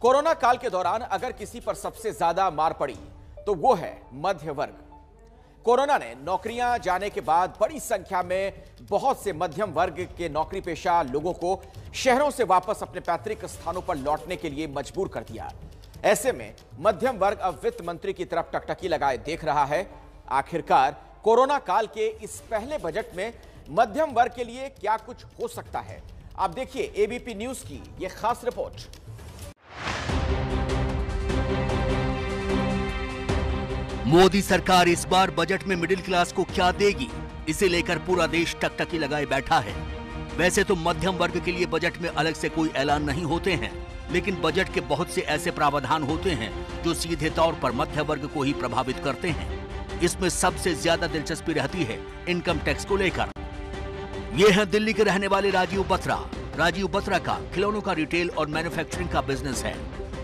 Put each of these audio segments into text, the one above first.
Corona काल के दौरान अगर किसी पर सबसे ज्यादा मार पड़ी तो वो है मध्य वर्ग। कोरोना ने नौकरियां जाने के बाद बड़ी संख्या में बहुत से मध्यम वर्ग के नौकरी पेशा लोगों को शहरों से वापस अपने पैतृक स्थानों पर लौटने के लिए मजबूर कर दिया। ऐसे में मध्यम वर्ग अब वित्त मंत्री की तरफ टकटकी लगाए देख रहा है। आखिरकार कोरोना काल के इस पहले बजट में मध्यम वर्ग के लिए क्या कुछ हो सकता है, आप देखिए एबीपी न्यूज की यह खास रिपोर्ट। मोदी सरकार इस बार बजट में मिडिल क्लास को क्या देगी, इसे लेकर पूरा देश टकटकी लगाए बैठा है। वैसे तो मध्यम वर्ग के लिए बजट में अलग से कोई ऐलान नहीं होते हैं, लेकिन बजट के बहुत से ऐसे प्रावधान होते हैं जो सीधे तौर पर मध्य वर्ग को ही प्रभावित करते हैं। इसमें सबसे ज्यादा दिलचस्पी रहती है इनकम टैक्स को लेकर। ये हैं दिल्ली के रहने वाले राजीव बत्रा। राजीव बत्रा का खिलौनों का रिटेल और मैन्युफैक्चरिंग का बिजनेस है।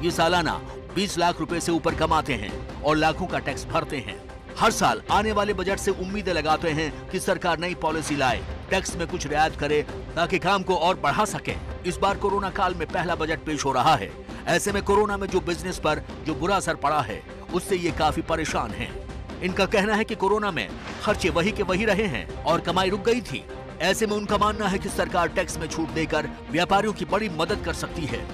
ये सालाना 20 लाख रुपए से ऊपर कमाते हैं और लाखों का टैक्स भरते हैं। हर साल आने वाले बजट से उम्मीदें लगाते हैं कि सरकार नई पॉलिसी लाए, टैक्स में कुछ रियायत करे ताकि काम को और बढ़ा सके। इस बार कोरोना काल में पहला बजट पेश हो रहा है। ऐसे में कोरोना में जो बिजनेस पर जो बुरा असर पड़ा है, उससे ये काफी परेशान हैं। इनका कहना है कि कोरोना में खर्चे वही के वही रहे हैं और कमाई रुक गई थी। ऐसे में उनका मानना है कि सरकार टैक्स में छूट देकर व्यापारियों की बड़ी मदद कर सकती है।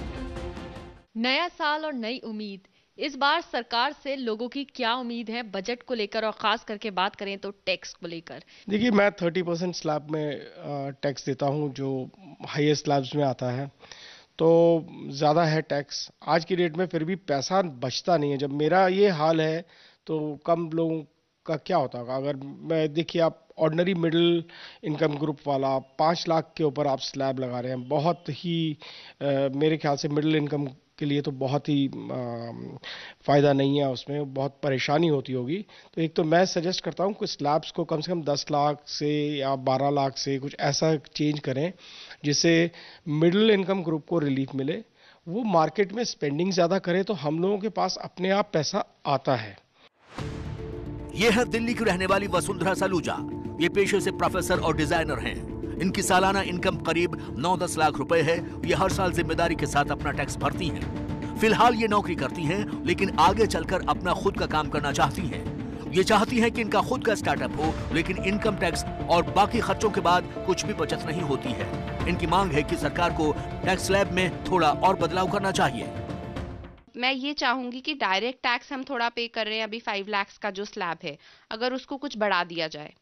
नया साल और नई उम्मीद, इस बार सरकार से लोगों की क्या उम्मीद है बजट को लेकर, और खास करके बात करें तो टैक्स को लेकर? देखिए, मैं 30% स्लैब में टैक्स देता हूं, जो हाईएस्ट स्लैब्स में आता है, तो ज़्यादा है टैक्स आज की डेट में। फिर भी पैसा बचता नहीं है। जब मेरा ये हाल है तो कम लोगों का क्या होता होगा। अगर मैं देखिए, आप ऑर्डिनरी मिडिल इनकम ग्रुप वाला 5 लाख के ऊपर आप स्लैब लगा रहे हैं, बहुत ही मेरे ख्याल से मिडिल इनकम के लिए तो बहुत ही फ़ायदा नहीं है, उसमें बहुत परेशानी होती होगी। तो एक तो मैं सजेस्ट करता हूँ कि स्लैब्स को कम से कम 10 लाख से या 12 लाख से कुछ ऐसा चेंज करें जिससे मिडिल इनकम ग्रुप को रिलीफ मिले। वो मार्केट में स्पेंडिंग ज़्यादा करे तो हम लोगों के पास अपने आप पैसा आता है। ये है दिल्ली की रहने वाली वसुंधरा सलूजा। ये पेशे से प्रोफेसर और डिजाइनर हैं। इनकी सालाना इनकम करीब 9-10 लाख रुपए है। ये हर साल जिम्मेदारी के साथ अपना टैक्स भरती हैं। फिलहाल ये नौकरी करती हैं, लेकिन आगे चलकर अपना खुद का काम करना चाहती हैं। ये चाहती हैं कि इनका खुद का स्टार्टअप हो, लेकिन इनकम टैक्स और बाकी खर्चों के बाद कुछ भी बचत नहीं होती है। इनकी मांग है कि सरकार को टैक्स स्लैब में थोड़ा और बदलाव करना चाहिए। मैं ये चाहूंगी कि डायरेक्ट टैक्स हम थोड़ा पे कर रहे हैं, अभी 5 लाख का जो स्लैब है, अगर उसको कुछ बढ़ा दिया जाए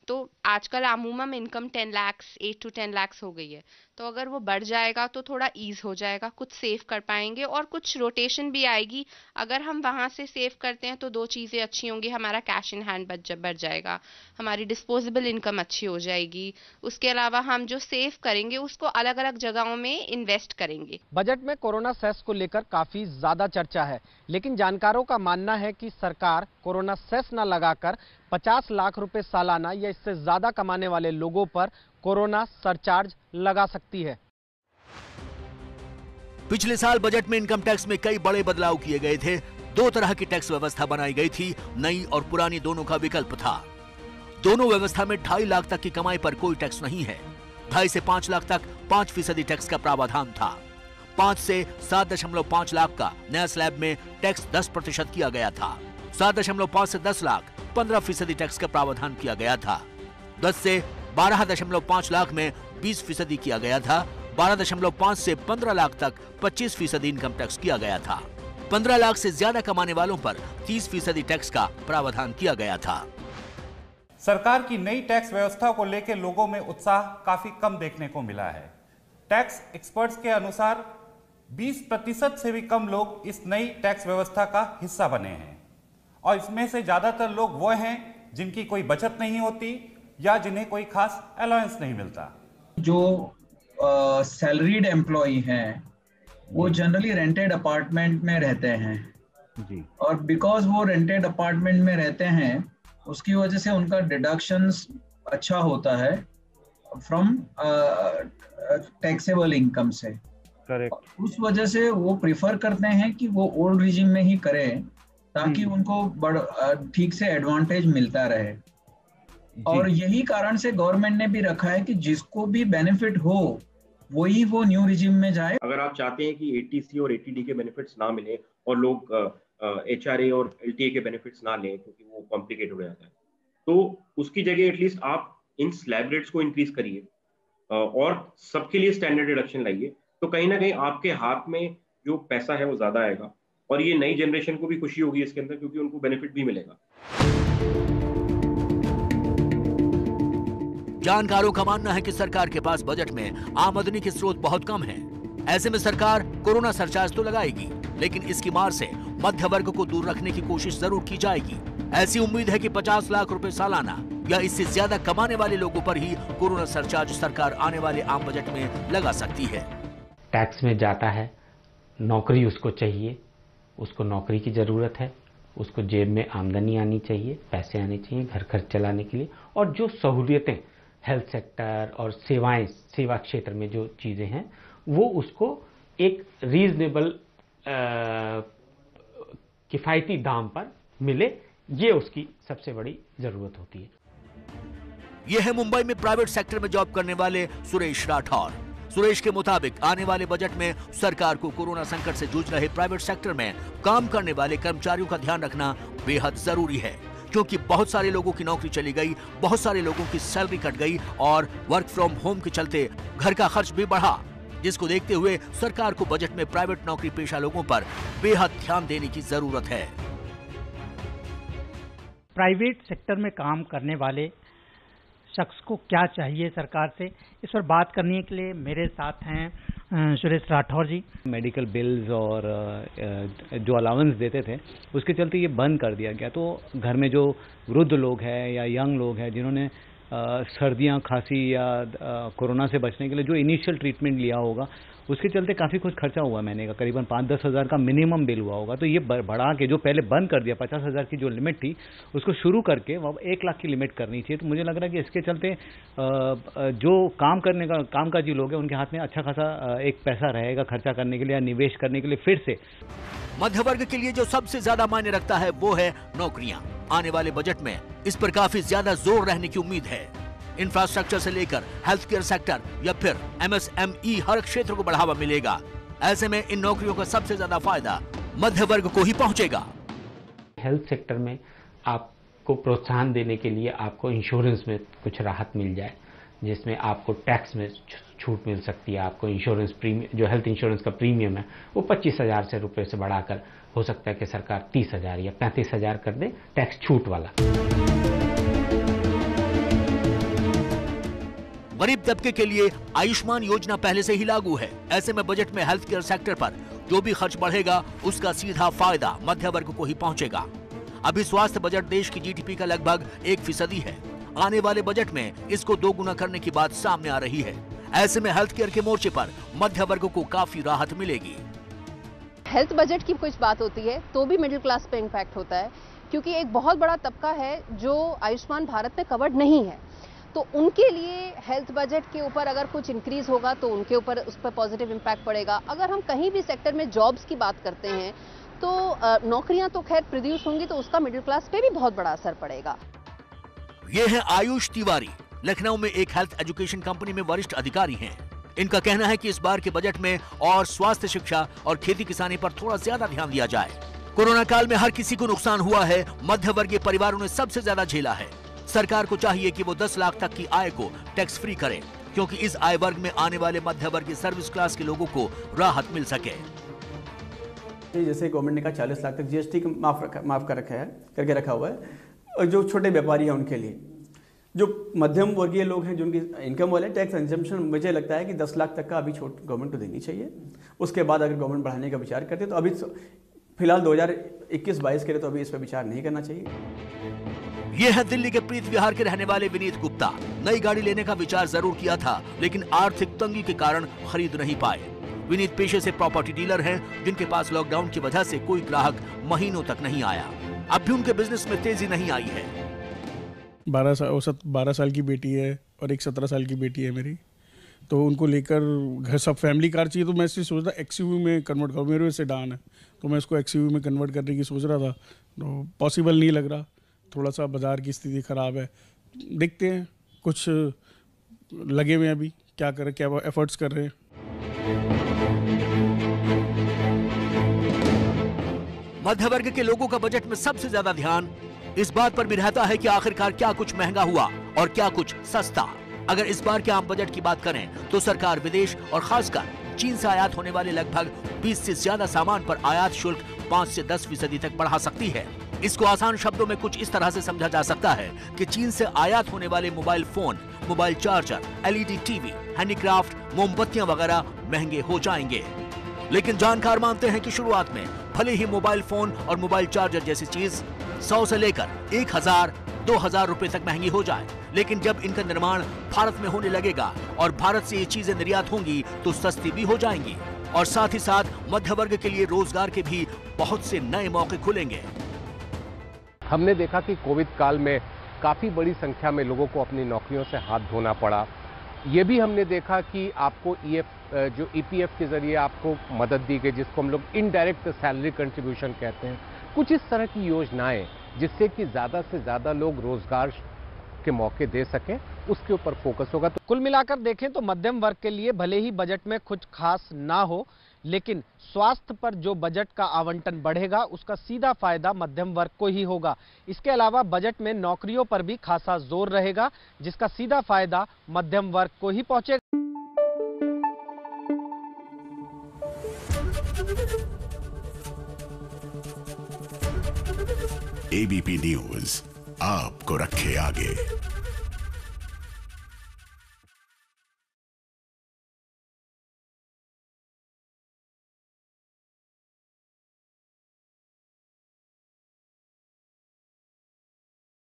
तो आजकल अमूमन इनकम 10 लाख 8 to 10 लाख हो गई है, तो अगर वो बढ़ जाएगा तो थोड़ा ईज हो जाएगा, कुछ सेव कर पाएंगे और कुछ रोटेशन भी आएगी। अगर हम वहां से सेव करते हैं तो 2 चीजें अच्छी होंगी, हमारा कैश इन हैंड बढ़ जाएगा, हमारी डिस्पोजेबल इनकम अच्छी हो जाएगी। उसके अलावा हम जो सेव करेंगे उसको अलग अलग जगहों में इन्वेस्ट करेंगे। बजट में कोरोना सेस को लेकर काफी ज्यादा चर्चा है, लेकिन जानकारों का मानना है कि सरकार कोरोना सेस न लगाकर 50 लाख रुपए सालाना या इससे ज्यादा कमाने वाले लोगों पर कोरोना सरचार्ज लगा सकती है। पिछले साल बजट में इनकम टैक्स में कई बड़े बदलाव किए गए थे। 2 तरह की टैक्स व्यवस्था बनाई गई थी, नई और पुरानी दोनों का विकल्प था। दोनों व्यवस्था में 2.5 लाख तक की कमाई पर कोई टैक्स नहीं है। 2.5 से 5 लाख तक 5% टैक्स का प्रावधान था। 5 से 7.5 लाख का नया स्लैब में टैक्स 10% किया गया था। 7.5 से 10 लाख 15% टैक्स का प्रावधान किया गया था। 10 से 12.5 लाख में 20% किया गया था। 12.5 से 15 लाख तक 25% इनकम टैक्स किया गया था। 15 लाख से ज्यादा कमाने वालों पर 30% टैक्स का प्रावधान किया गया था। सरकार की नई टैक्स व्यवस्था को लेकर लोगों में उत्साह काफी कम देखने को मिला है। टैक्स एक्सपर्ट्स के अनुसार 20% से भी कम लोग इस नई टैक्स व्यवस्था का हिस्सा बने हैं, और इसमें से ज्यादातर लोग वो हैं जिनकी कोई बचत नहीं होती या जिन्हें कोई खास अलाउंस नहीं मिलता। जो सैलरीड एम्प्लॉई हैं वो जनरली रेंटेड अपार्टमेंट में रहते हैं जी, और बिकॉज वो रेंटेड अपार्टमेंट में रहते हैं उसकी वजह से उनका डिडक्शंस अच्छा होता है फ्रॉम टैक्सेबल इनकम से। करेक्ट। उस वजह से वो प्रिफर करते हैं कि वो ओल्ड रिजिम में ही करें ताकि उनको ठीक से एडवांटेज मिलता रहे। और यही कारण से गवर्नमेंट ने भी रखा है कि जिसको भी बेनिफिट हो वही वो न्यू रिजिम में जाए। अगर आप चाहते हैं कि एटीसी और एटीडी के बेनिफिट्स ना मिले और लोग एचआरए और एलटीए के बेनिफिट्स ना लें क्योंकि वो कॉम्प्लिकेटेड हो जाता है, तो उसकी जगह एटलीस्ट आप इन स्लैब रेट्स को इंक्रीज करिए और सबके लिए स्टैंडर्ड डिडक्शन लाइए, तो कहीं ना कहीं आपके हाथ में जो पैसा है वो ज्यादा आएगा और ये नई जनरेशन को भी खुशी होगी इसके अंदर क्योंकि उनको बेनिफिट भी मिलेगा। जानकारों का मानना है कि सरकार के पास बजट में आमदनी के स्रोत बहुत कम हैं। ऐसे में सरकार कोरोना सरचार्ज तो लगाएगी, लेकिन इसकी मार से मध्य वर्ग को दूर रखने की कोशिश जरूर की जाएगी। ऐसी उम्मीद है कि 50 लाख रुपए सालाना या इससे ज्यादा कमाने वाले लोगों पर ही कोरोना सरचार्ज सरकार आने वाले आम बजट में लगा सकती है। टैक्स में जाता है, नौकरी उसको चाहिए, उसको नौकरी की जरूरत है, उसको जेब में आमदनी आनी चाहिए, पैसे आने चाहिए घर खर्च चलाने के लिए, और जो सहूलियतें हेल्थ सेक्टर और सेवाएं, सेवा क्षेत्र में जो चीजें हैं वो उसको एक रीजनेबल किफायती दाम पर मिले, ये उसकी सबसे बड़ी जरूरत होती है। यह है मुंबई में प्राइवेट सेक्टर में जॉब करने वाले सुरेश राठौर। सुरेश के मुताबिक आने वाले बजट में सरकार को कोरोना संकट से जूझ रहे प्राइवेट सेक्टर में काम करने वाले कर्मचारियों का ध्यान रखना बेहद जरूरी है, क्योंकि बहुत सारे लोगों की नौकरी चली गई, बहुत सारे लोगों की सैलरी कट गई और वर्क फ्रॉम होम के चलते घर का खर्च भी बढ़ा, जिसको देखते हुए सरकार को बजट में प्राइवेट नौकरी पेशा लोगों पर बेहद ध्यान देने की जरूरत है। प्राइवेट सेक्टर में काम करने वाले शख्स को क्या चाहिए सरकार से, इस पर बात करने के लिए मेरे साथ हैं सुरेश राठौर जी। मेडिकल बिल्स और जो अलाउंस देते थे उसके चलते ये बंद कर दिया गया, तो घर में जो वृद्ध लोग हैं या यंग लोग हैं जिन्होंने सर्दियां, खांसी या कोरोना से बचने के लिए जो इनिशियल ट्रीटमेंट लिया होगा उसके चलते काफ़ी कुछ खर्चा हुआ महीने का, करीबन 5-10 हज़ार का मिनिमम बिल हुआ होगा। तो ये बढ़ा के जो पहले बंद कर दिया, 50 हज़ार की जो लिमिट थी उसको शुरू करके वो 1 लाख की लिमिट करनी चाहिए। तो मुझे लग रहा है कि इसके चलते जो कामकाजी लोग हैं उनके हाथ में अच्छा खासा एक पैसा रहेगा खर्चा करने के लिए या निवेश करने के लिए। फिर से मध्य वर्ग के लिए जो सबसे ज्यादा मायने रखता है वो है नौकरियां। आने वाले बजट में इस पर काफी ज्यादा जोर रहने की उम्मीद है। इंफ्रास्ट्रक्चर से लेकर हेल्थ केयर सेक्टर या फिर MSME हर क्षेत्र को बढ़ावा मिलेगा। ऐसे में इन नौकरियों का सबसे ज्यादा फायदा मध्य वर्ग को ही पहुंचेगा। हेल्थ सेक्टर में आपको प्रोत्साहन देने के लिए आपको इंश्योरेंस में कुछ राहत मिल जाए, जिसमें आपको टैक्स में छूट मिल सकती है। आपको इंश्योरेंस प्रीमियम, जो हेल्थ इंश्योरेंस का प्रीमियम है वो 25,000 रुपए से बढ़ाकर हो सकता है कि सरकार 30,000 या 35,000 कर दे, टैक्स छूट वाला। गरीब तबके के लिए आयुष्मान योजना पहले से ही लागू है। ऐसे में बजट में हेल्थ केयर सेक्टर पर जो भी खर्च बढ़ेगा उसका सीधा फायदा मध्य वर्ग को ही पहुंचेगा। अभी स्वास्थ्य बजट देश की GDP का लगभग 1% है। आने वाले बजट में इसको 2 गुना करने की बात सामने आ रही है। ऐसे में हेल्थ केयर के मोर्चे पर मध्य वर्ग को काफी राहत मिलेगी। हेल्थ बजट की कुछ बात होती है तो भी मिडिल क्लास पे इम्पैक्ट होता है, क्योंकि एक बहुत बड़ा तबका है जो आयुष्मान भारत में कवर्ड नहीं है। तो उनके लिए हेल्थ बजट के ऊपर अगर कुछ इंक्रीज होगा तो उनके ऊपर उस पर पॉजिटिव इम्पैक्ट पड़ेगा। अगर हम कहीं भी सेक्टर में जॉब्स की बात करते हैं तो नौकरियां तो खैर प्रोड्यूस होंगी, तो उसका मिडिल क्लास पे भी बहुत बड़ा असर पड़ेगा। ये है आयुष तिवारी, लखनऊ में एक हेल्थ एजुकेशन कंपनी में वरिष्ठ अधिकारी हैं। इनका कहना है कि इस बार के बजट में और स्वास्थ्य, शिक्षा और खेती किसानी पर थोड़ा ज्यादा ध्यान दिया जाए। कोरोना काल में हर किसी को नुकसान हुआ है, मध्य वर्गीय परिवारों ने सबसे ज्यादा झेला है। सरकार को चाहिए कि वो 10 लाख तक की आय को टैक्स फ्री करे, क्योंकि इस आय वर्ग में आने वाले मध्य वर्गीय सर्विस क्लास के लोगों को राहत मिल सके। जैसे गवर्नमेंट ने कहा 40 लाख तक GST माफ करके रखा हुआ है, और जो छोटे व्यापारी हैं उनके लिए, जो मध्यम वर्गीय लोग हैं जिनकी इनकम वाले, टैक्स एग्जम्पशन मुझे लगता है कि 10 लाख तक का अभी छूट गवर्नमेंट को देनी चाहिए। उसके बाद अगर गवर्नमेंट बढ़ाने का विचार करते तो अभी फिलहाल 2021-22 के लिए तो अभी इस पर विचार नहीं करना चाहिए। ये है दिल्ली के प्रीत विहार के रहने वाले विनीत गुप्ता। नई गाड़ी लेने का विचार जरूर किया था, लेकिन आर्थिक तंगी के कारण खरीद नहीं पाए। विनीत पेशे से प्रॉपर्टी डीलर हैं, जिनके पास लॉकडाउन की वजह से कोई ग्राहक महीनों तक नहीं आया। अब भी उनके बिजनेस में तेजी नहीं आई है। 12 साल की बेटी है और एक 17 साल की बेटी है मेरी, तो उनको लेकर घर सब फैमिली कार चाहिए। तो मैं इसलिए सोच रहा XUV में कन्वर्ट करूँ, मेरे सेडान है तो मैं इसको XUV में कन्वर्ट करने की सोच रहा था, तो पॉसिबल नहीं लग रहा। थोड़ा सा बाज़ार की स्थिति ख़राब है, देखते हैं, कुछ लगे हुए अभी क्या एफर्ट्स कर रहे हैं। मध्य वर्ग के लोगों का बजट में सबसे ज्यादा ध्यान इस बात पर भी रहता है कि आखिरकार क्या कुछ महंगा हुआ और क्या कुछ सस्ता। अगर इस बार के आम बजट की बात करें तो सरकार विदेश और खासकर चीन से आयात होने वाले लगभग 20 से ज्यादा सामान पर आयात शुल्क 5 से 10% तक बढ़ा सकती है। इसको आसान शब्दों में कुछ इस तरह से समझा जा सकता है कि चीन से आयात होने वाले mobile phone, mobile charger, LED TV, handicraft, मोमबत्तियां वगैरह महंगे हो जाएंगे। लेकिन जानकार मानते हैं कि शुरुआत में भले ही मोबाइल फोन और मोबाइल चार्जर जैसी चीज 100 से लेकर 1000-2000 रुपए तक महंगी हो जाए, लेकिन जब इनका निर्माण भारत में होने लगेगा और भारत से ये चीजें निर्यात होंगी तो सस्ती भी हो जाएंगी और साथ ही साथ मध्य वर्ग के लिए रोजगार के भी बहुत से नए मौके खुलेंगे। हमने देखा कि कोविड काल में काफी बड़ी संख्या में लोगों को अपनी नौकरियों से हाथ धोना पड़ा। ये भी हमने देखा कि आपको जो EPF के जरिए आपको मदद दी गई, जिसको हम लोग इनडायरेक्ट सैलरी कंट्रीब्यूशन कहते हैं। कुछ इस तरह की योजनाएं जिससे कि ज्यादा से ज्यादा लोग रोजगार के मौके दे सकें, उसके ऊपर फोकस होगा। तो कुल मिलाकर देखें तो मध्यम वर्ग के लिए भले ही बजट में कुछ खास ना हो, लेकिन स्वास्थ्य पर जो बजट का आवंटन बढ़ेगा उसका सीधा फायदा मध्यम वर्ग को ही होगा। इसके अलावा बजट में नौकरियों पर भी खासा जोर रहेगा, जिसका सीधा फायदा मध्यम वर्ग को ही पहुंचेगा। ABP न्यूज आपको रखे आगे।